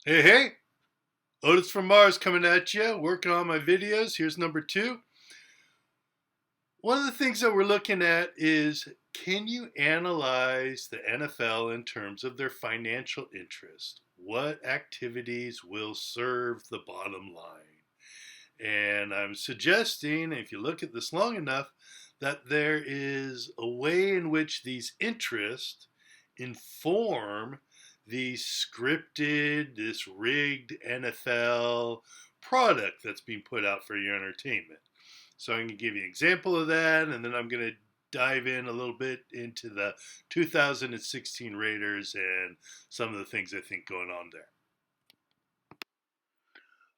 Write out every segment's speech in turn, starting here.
Hey, hey, Otis from Mars coming at you, working on my videos. Here's number two. One of the things that we're looking at is can you analyze the NFL in terms of their financial interest? What activities will serve the bottom line? And I'm suggesting, if you look at this long enough, that there is a way in which these interests inform the scripted, this rigged NFL product that's being put out for your entertainment. So I'm going to give you an example of that, and then I'm going to dive in a little bit into the 2016 Raiders and some of the things I think going on there.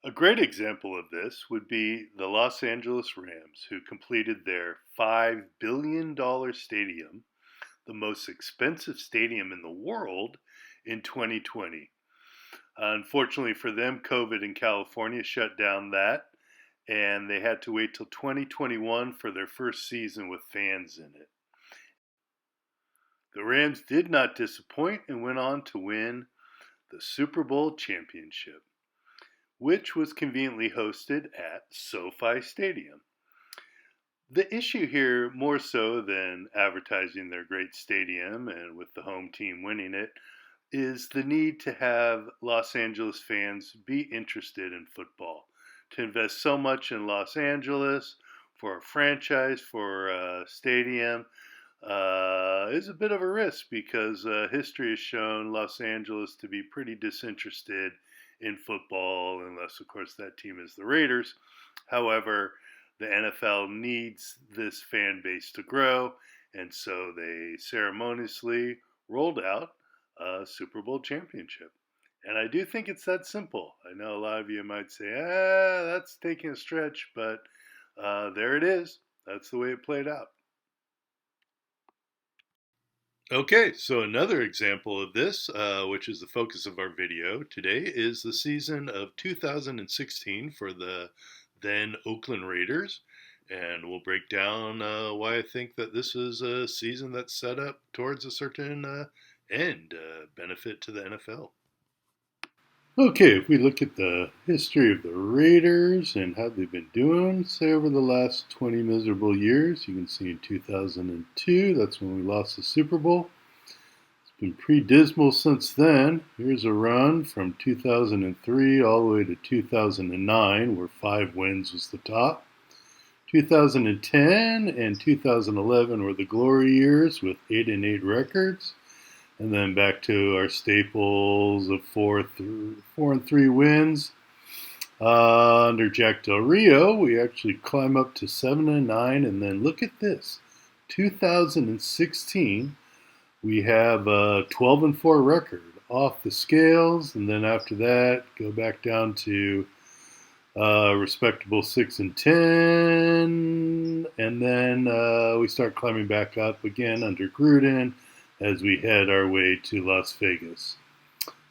A great example of this would be the Los Angeles Rams, who completed their $5 billion stadium, the most expensive stadium in the world, in 2020. Unfortunately for them, COVID in California shut down that, and they had to wait till 2021 for their first season with fans in it. The Rams did not disappoint and went on to win the Super Bowl championship, which was conveniently hosted at SoFi Stadium. The issue here, more so than advertising their great stadium and with the home team winning it, is the need to have Los Angeles fans be interested in football. To invest so much in Los Angeles for a franchise, for a stadium, is a bit of a risk because history has shown Los Angeles to be pretty disinterested in football, unless, of course, that team is the Raiders. However, the NFL needs this fan base to grow, and so they ceremoniously rolled out a Super Bowl championship. And I do think it's that simple. I know a lot of you might say, that's taking a stretch, but there it is. That's the way it played out. Okay, so another example of this, which is the focus of our video today, is the season of 2016 for the then Oakland Raiders. And we'll break down why I think that this is a season that's set up towards a certain end benefit to the NFL. Okay, if we look at the history of the Raiders and how they've been doing, say over the last 20 miserable years, you can see in 2002, that's when we lost the Super Bowl. It's been pretty dismal since then. Here's a run from 2003 all the way to 2009, where 5 wins was the top. 2010 and 2011 were the glory years with 8-8 records. And then back to our staples of 4-3 wins. Under Jack Del Rio, we actually climb up to 7-9, and then look at this, 2016, we have a 12-4 record off the scales, and then after that, go back down to respectable 6-10, and then we start climbing back up again under Gruden as we head our way to Las Vegas.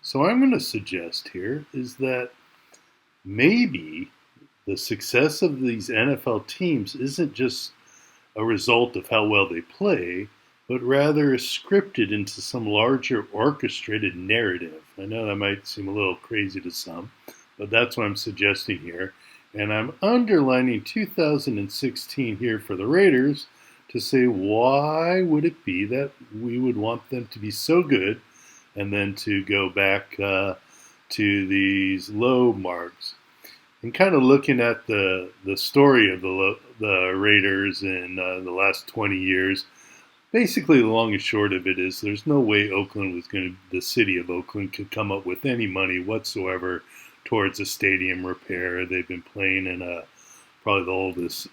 So I'm going to suggest here is that maybe the success of these NFL teams isn't just a result of how well they play, but rather is scripted into some larger orchestrated narrative. I know that might seem a little crazy to some, but that's what I'm suggesting here. And I'm underlining 2016 here for the Raiders to say why would it be that we would want them to be so good and then to go back to these low marks. And kind of looking at the story of the Raiders in the last 20 years, basically the long and short of it is there's no way the city of Oakland could come up with any money whatsoever towards a stadium repair. They've been playing in probably the oldest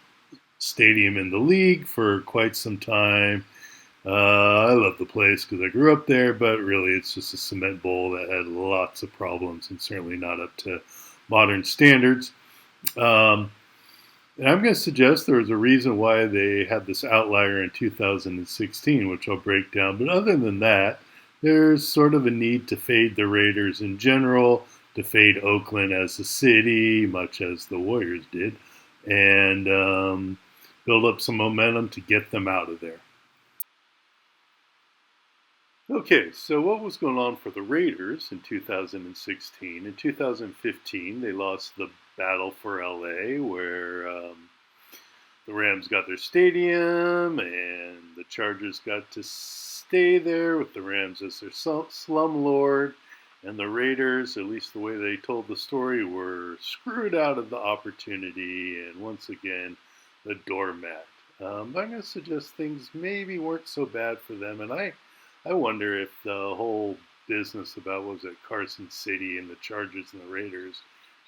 stadium in the league for quite some time. I love the place because I grew up there, but really it's just a cement bowl that had lots of problems and certainly not up to modern standards. And I'm going to suggest there was a reason why they had this outlier in 2016, which I'll break down. But other than that, there's sort of a need to fade the Raiders in general, to fade Oakland as a city, much as the Warriors did, and build up some momentum to get them out of there. Okay, so what was going on for the Raiders in 2016? In 2015, they lost the battle for LA, where the Rams got their stadium, and the Chargers got to stay there with the Rams as their slumlord. And the Raiders, at least the way they told the story, were screwed out of the opportunity, and once again, the doormat. I'm going to suggest things maybe weren't so bad for them, and I wonder if the whole business about what was it Carson City and the Chargers and the Raiders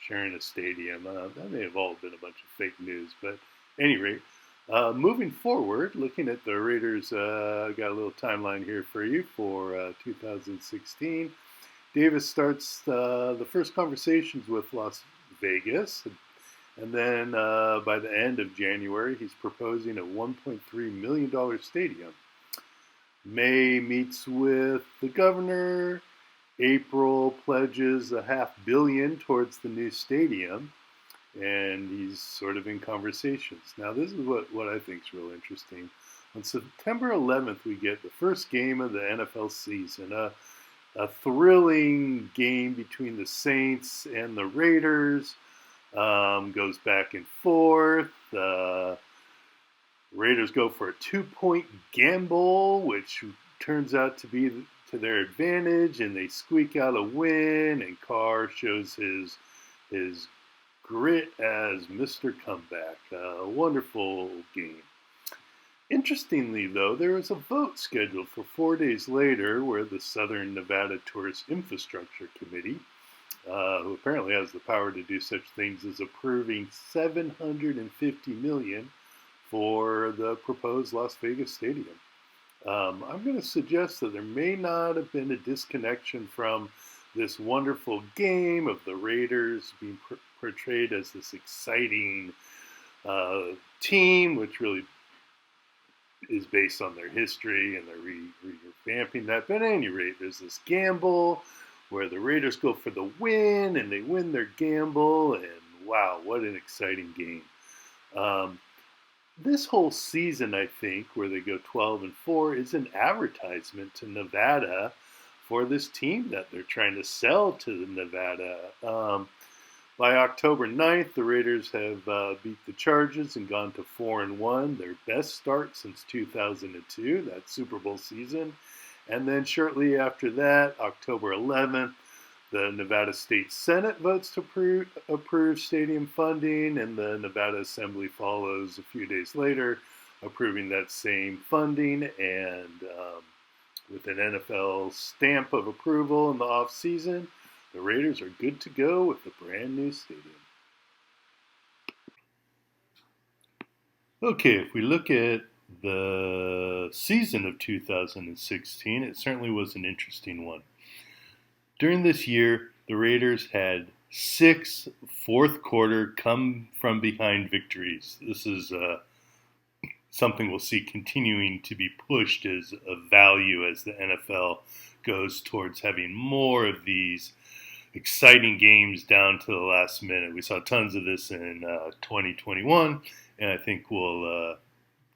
sharing a stadium, that may have all been a bunch of fake news, but at any rate, moving forward, looking at the Raiders, I got a little timeline here for you for 2016. Davis starts the first conversations with Las Vegas, and then by the end of January, he's proposing a $1.3 million stadium. May meets with the governor. April pledges a $500 million towards the new stadium, and he's sort of in conversations. Now, this is what I think is real interesting. On September 11th, we get the first game of the NFL season, a thrilling game between the Saints and the Raiders. Goes back and forth. Raiders go for a 2-point gamble, which turns out to be to their advantage, and they squeak out a win. And Carr shows his grit as Mr. Comeback. A wonderful game. Interestingly, though, there was a vote scheduled for 4 days later where the Southern Nevada Tourist Infrastructure Committee, who apparently has the power to do such things as approving $750 million for the proposed Las Vegas stadium. I'm going to suggest that there may not have been a disconnection from this wonderful game of the Raiders being portrayed as this exciting team, which really is based on their history, and they're revamping that. But at any rate, there's this gamble where the Raiders go for the win, and they win their gamble, and wow, what an exciting game. This whole season, I think, where they go 12-4, is an advertisement to Nevada for this team that they're trying to sell to Nevada. By October 9th, the Raiders have beat the Chargers and gone to 4-1, their best start since 2002, that Super Bowl season. And then shortly after that, October 11th, the Nevada State Senate votes to approve stadium funding, and the Nevada Assembly follows a few days later, approving that same funding, and with an NFL stamp of approval in the offseason, the Raiders are good to go with a brand new stadium. Okay, if we look at the season of 2016, it certainly was an interesting one. During this year, the Raiders had 6 fourth quarter come from behind victories. This is something we'll see continuing to be pushed as a value as the NFL goes towards having more of these exciting games down to the last minute. We saw tons of this in 2021, and I think we'll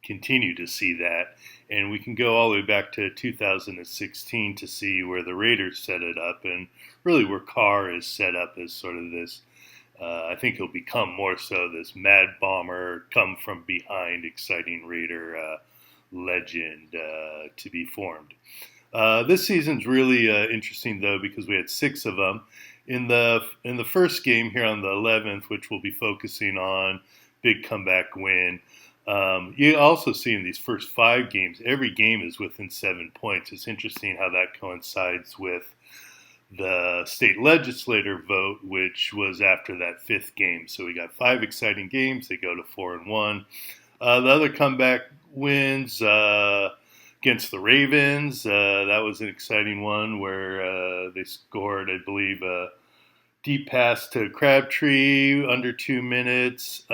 continue to see that. And we can go all the way back to 2016 to see where the Raiders set it up, and really where Carr is set up as sort of this, I think he'll become more so this mad bomber, come from behind, exciting Raider legend to be formed. This season's really interesting, though, because we had 6 of them. In the first game here on the 11th, which we'll be focusing on, big comeback win. You also see in these first 5 games, every game is within 7 points. It's interesting how that coincides with the state legislature vote, which was after that 5th game. So we got 5 exciting games. They go to 4-1. The other comeback wins against the Ravens. That was an exciting one where they scored, I believe, a deep pass to Crabtree under 2 minutes.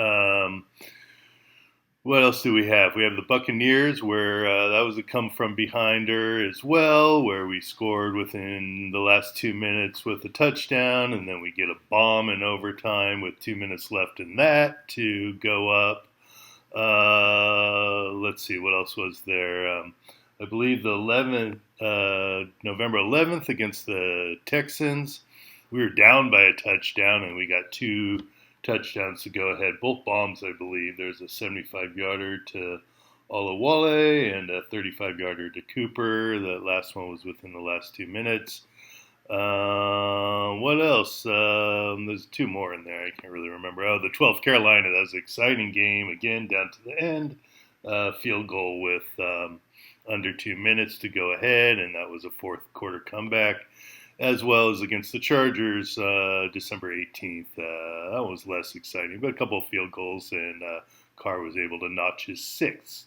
What else do we have? We have the Buccaneers, where that was a come from behinder as well, where we scored within the last 2 minutes with a touchdown, and then we get a bomb in overtime with 2 minutes left in that to go up. Let's see, what else was there? I believe the 11th, November 11th against the Texans. We were down by a touchdown, and we got 2 touchdowns to go ahead. Both bombs, I believe. There's a 75-yarder to Olawale and a 35-yarder to Cooper. The last one was within the last 2 minutes. What else? There's 2 more in there. I can't really remember. Oh, the 12th Carolina. That was an exciting game. Again, down to the end. Field goal with under 2 minutes to go ahead, and that was a fourth quarter comeback, as well as against the Chargers December 18th. That was less exciting, but a couple of field goals, and Carr was able to notch his 6th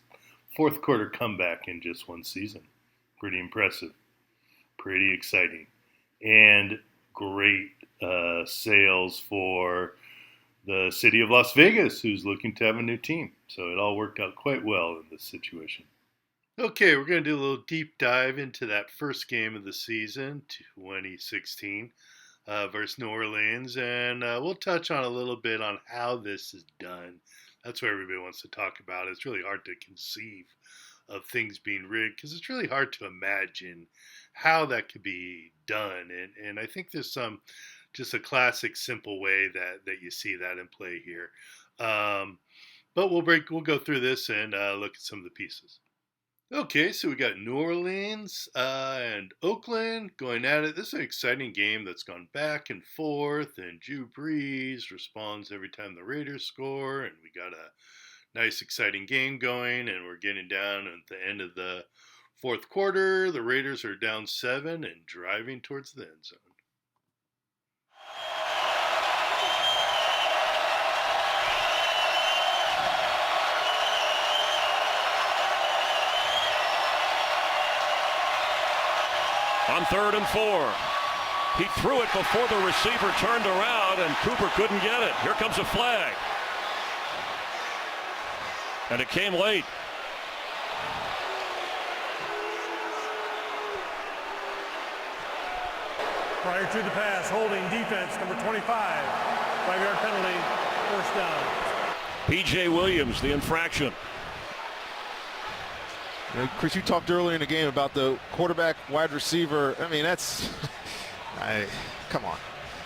fourth quarter comeback in just one season. Pretty impressive. Pretty exciting. And great sales for the city of Las Vegas, who's looking to have a new team. So it all worked out quite well in this situation. Okay, we're going to do a little deep dive into that first game of the season, 2016, versus New Orleans. And we'll touch on a little bit on how this is done. That's what everybody wants to talk about. It's really hard to conceive of things being rigged because it's really hard to imagine how that could be done. And I think there's just a classic, simple way that you see that in play here. But we'll go through this and look at some of the pieces. Okay, so we got New Orleans and Oakland going at it. This is an exciting game that's gone back and forth, and Drew Brees responds every time the Raiders score, and we got a nice, exciting game going, and we're getting down at the end of the fourth quarter. The Raiders are down 7 and driving towards the end zone. On 3rd and 4. He threw it before the receiver turned around, and Cooper couldn't get it. Here comes a flag. And it came late. Prior to the pass, holding defense, number 25. 5-yard penalty, first down. P.J. Williams, the infraction. Chris, you talked earlier in the game about the quarterback, wide receiver. I mean, come on.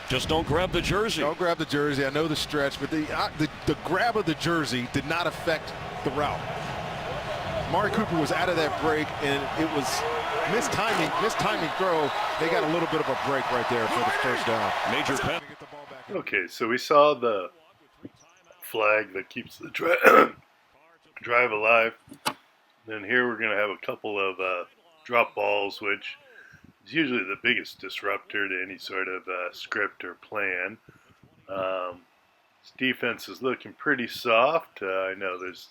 Just don't grab the jersey. Don't grab the jersey. I know the stretch, but the grab of the jersey did not affect the route. Amari Cooper was out of that break, and it was mistiming throw. They got a little bit of a break right there for the first down. Major penalty. Okay, so we saw the flag that keeps the drive alive. Then here we're going to have a couple of drop balls, which is usually the biggest disruptor to any sort of script or plan. This defense is looking pretty soft. I know there's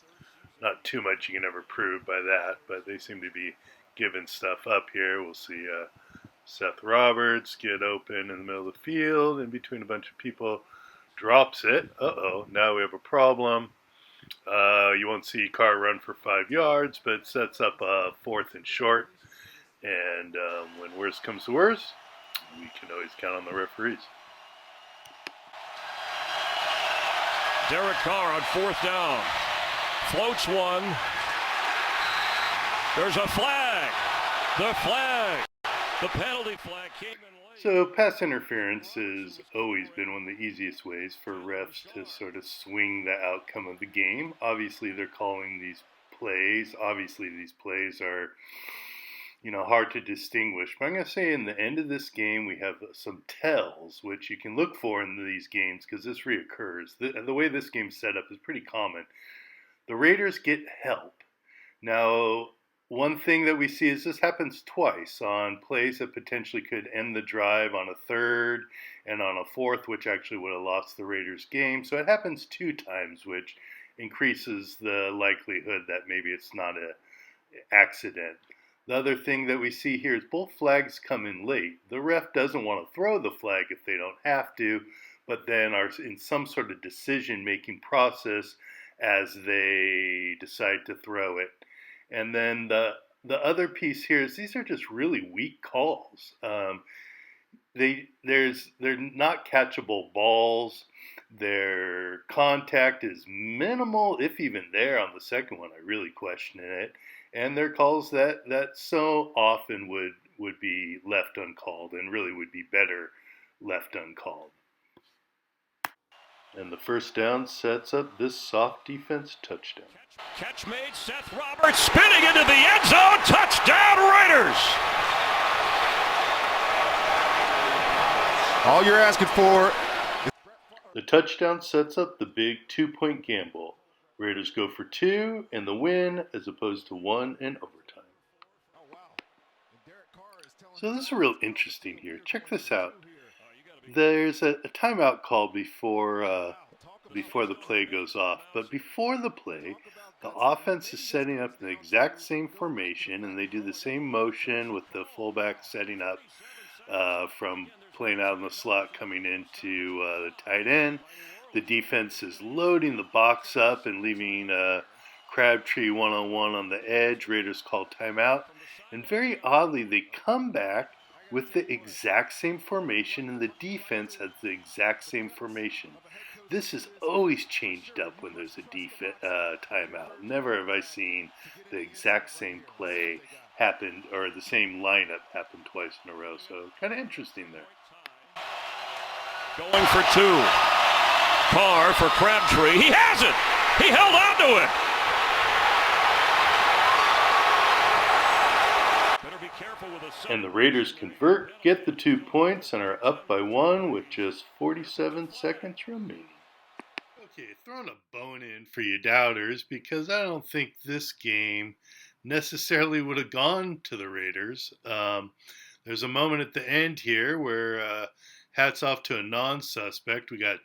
not too much you can ever prove by that, but they seem to be giving stuff up here. We'll see Seth Roberts get open in the middle of the field, in between a bunch of people, drops it. Now we have a problem. You won't see Carr run for 5 yards, but it sets up a 4th and short. And when worse comes to worse, we can always count on the referees. Derek Carr on 4th down. Floats one. There's a flag. The flag. The penalty flag came in late. So pass interference has always been one of the easiest ways for refs to sort of swing the outcome of the game. Obviously, they're calling these plays. Obviously, these plays are, hard to distinguish. But I'm going to say in the end of this game, we have some tells, which you can look for in these games because this reoccurs. The way this game's set up is pretty common. The Raiders get help. Now, one thing that we see is this happens twice on plays that potentially could end the drive on a 3rd and on a 4th, which actually would have lost the Raiders game. So it happens 2 times, which increases the likelihood that maybe it's not an accident. The other thing that we see here is both flags come in late. The ref doesn't want to throw the flag if they don't have to, but then are in some sort of decision-making process as they decide to throw it. And then the other piece here is these are just really weak calls. They're not catchable balls. Their contact is minimal, if even there. On the second one, I really question it. And they're calls that so often would be left uncalled and really would be better left uncalled. And the first down sets up this soft defense touchdown. Catch made, Seth Roberts spinning into the end zone. Touchdown, Raiders! All you're asking for. The touchdown sets up the big 2-point gamble. Raiders go for 2 and the win as opposed to 1 in overtime. So this is real interesting here. Check this out. There's a timeout call before the play goes off. But before the play, the offense is setting up the exact same formation, and they do the same motion with the fullback setting up from playing out in the slot coming into the tight end. The defense is loading the box up and leaving Crabtree one-on-one on the edge. Raiders call timeout. And very oddly, they come back with the exact same formation, and the defense has the exact same formation. This is always changed up when there's a timeout. Never have I seen the exact same play happen, or the same lineup happen twice in a row. So kind of interesting there. Going for 2. Carr for Crabtree. He has it! He held on to it! And the Raiders convert, get the 2 points, and are up by 1 with just 47 seconds remaining. Okay, throwing a bone in for you doubters, because I don't think this game necessarily would have gone to the Raiders. There's a moment at the end here where hats off to a non-suspect. We got a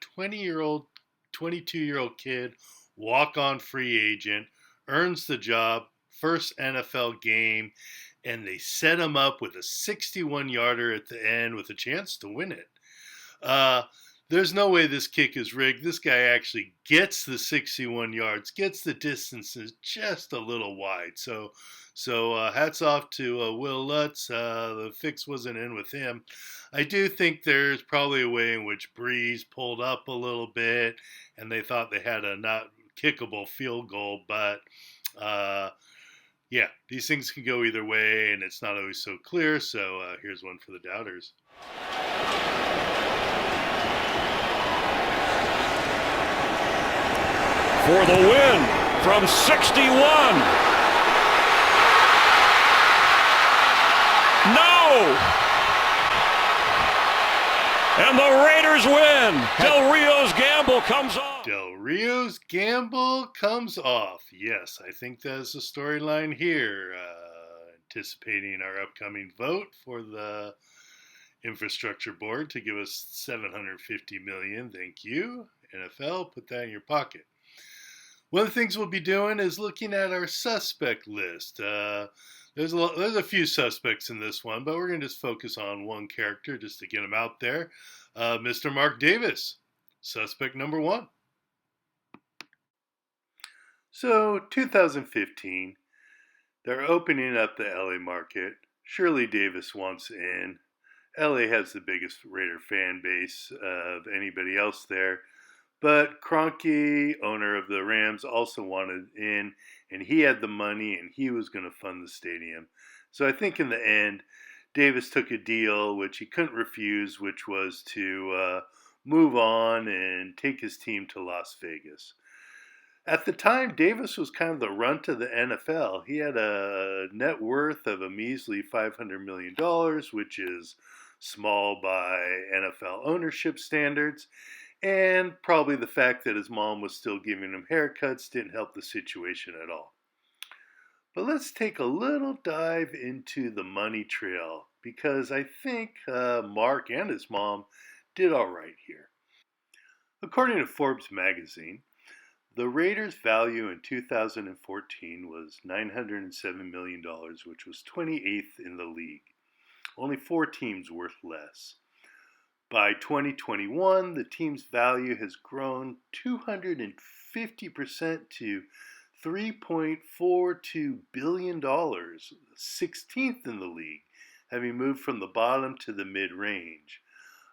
22-year-old kid, walk-on free agent, earns the job, first NFL game, and they set him up with a 61-yarder at the end with a chance to win it. There's no way this kick is rigged. This guy actually gets the 61 yards, gets the distances just a little wide. So hats off to Will Lutz. The fix wasn't in with him. I do think there's probably a way in which Breeze pulled up a little bit, and they thought they had a not kickable field goal, but yeah, these things can go either way, and it's not always so clear. So here's one for the doubters. For the win from 61. No! And the Raiders win. Del Rio's gamble comes off. Del Rio's gamble comes off. Yes, I think that's the storyline here. Anticipating our upcoming vote for the infrastructure board to give us $750 million. Thank you, NFL. Put that in your pocket. One of the things we'll be doing is looking at our suspect list. There's a few suspects in this one, but we're going to just focus on one character just to get him out there. Mr. Mark Davis, suspect number 1. So, 2015, they're opening up the LA market. Shirley Davis wants in. LA has the biggest Raider fan base of anybody else there. But Kroenke, owner of the Rams, also wanted in, and he had the money, and he was going to fund the stadium. So I think in the end, Davis took a deal which he couldn't refuse, which was to move on and take his team to Las Vegas. At the time, Davis was kind of the runt of the NFL. He had a net worth of a measly $500 million, which is small by NFL ownership standards. And probably the fact that his mom was still giving him haircuts didn't help the situation at all. But let's take a little dive into the money trail, because I think Mark and his mom did all right here. According to Forbes magazine, the Raiders' value in 2014 was $907 million, which was 28th in the league. Only 4 teams worth less. By 2021, the team's value has grown 250% to $3.42 billion, 16th in the league, having moved from the bottom to the mid-range.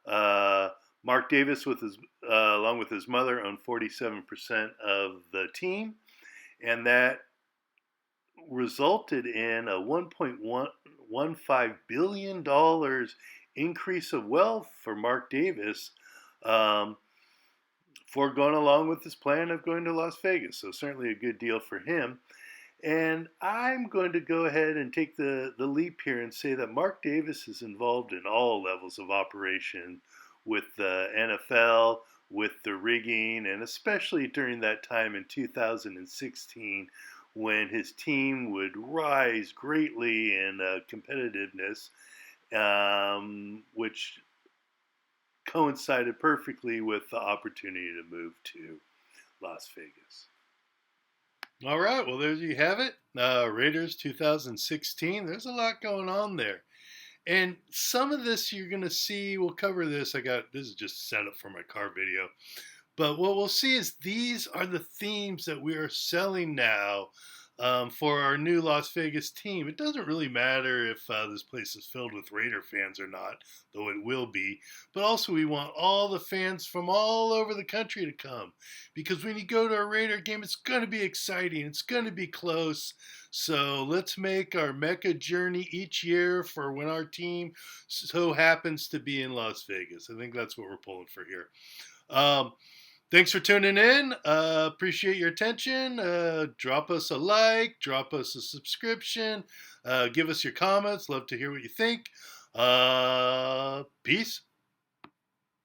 Mark Davis, along with his mother, owned 47% of the team, and that resulted in a $1.15 billion increase of wealth for Mark Davis for going along with his plan of going to Las Vegas. So certainly a good deal for him. And I'm going to go ahead and take the leap here and say that Mark Davis is involved in all levels of operation with the NFL, with the rigging, and especially during that time in 2016 when his team would rise greatly in competitiveness, which coincided perfectly with the opportunity to move to Las Vegas. All right, well, there you have it. Raiders 2016. There's a lot going on there. And some of this you're going to see, we'll cover this. This is just set up for my car video. But what we'll see is these are the themes that we are selling now for our new Las Vegas team. It doesn't really matter if this place is filled with Raider fans or not, though it will be. But also we want all the fans from all over the country to come. Because when you go to a Raider game, it's going to be exciting. It's going to be close. So let's make our Mecca journey each year for when our team so happens to be in Las Vegas. I think that's what we're pulling for here. Thanks for tuning in. Appreciate your attention. Drop us a like. Drop us a subscription. Give us your comments. Love to hear what you think. Peace.